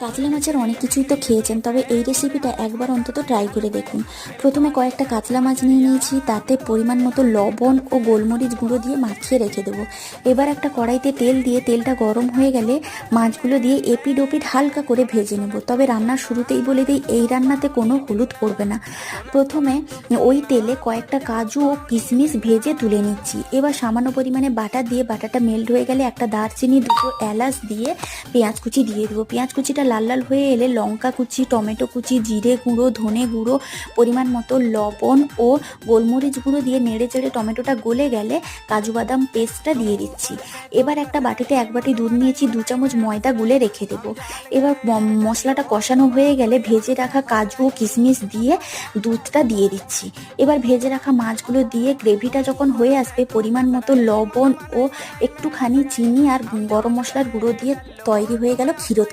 কাতলা মাছের অনেক কিছুই তো খেয়েছেন, তবে এই রেসিপিটা একবার অন্তত ট্রাই করে দেখুন। প্রথমে কয়েকটা কাতলা মাছ নিয়ে নিয়েছি, তাতে পরিমাণ মতো লবণ ও গোলমরিচ গুঁড়ো দিয়ে মাখিয়ে রেখে দেবো। এবার একটা কড়াইতে তেল দিয়ে তেলটা গরম হয়ে গেলে মাছগুলো দিয়ে এপিড ওপিড হালকা করে ভেজে নেব। তবে রান্নার শুরুতেই বলে দিই, এই রান্নাতে কোনো হলুদ পড়বে না। প্রথমে ওই তেলে কয়েকটা কাজু ও কিশমিশ ভেজে তুলে নিচ্ছি। এবার সামান্য পরিমাণে বাটার দিয়ে বাটাটা মেল্ট হয়ে গেলে একটা দারচিনি, দুটো এলাচ দিয়ে পেঁয়াজ কুচি দিয়ে দেবো। পেঁয়াজ কুচিটা লাল লাল হয়ে এলে লঙ্কা কুচি, টমেটো কুচি, জিরে গুঁড়ো, ধনে গুঁড়ো, পরিমাণ মতো লবণ ও গোলমরিচ গুঁড়ো দিয়ে নেড়ে চেড়ে টমেটোটা গলে গেলে কাজু বাদাম পেস্টটা দিয়ে দিচ্ছি। এবার একটা বাটিতে 1 বাটি দুধ নিয়েছি, 2 চামচ ময়দা গুলে রেখে দেবো। এবার মশলাটা কষানো হয়ে গেলে ভেজে রাখা কাজু ও কিশমিশ দিয়ে দুধটা দিয়ে দিচ্ছি। এবার ভেজে রাখা মাছগুলো দিয়ে গ্রেভিটা যখন হয়ে আসবে, পরিমাণ মতো লবণ ও একটুখানি চিনি আর গরম মশলার গুঁড়ো দিয়ে তৈরি হয়ে গেল ক্ষীরোদ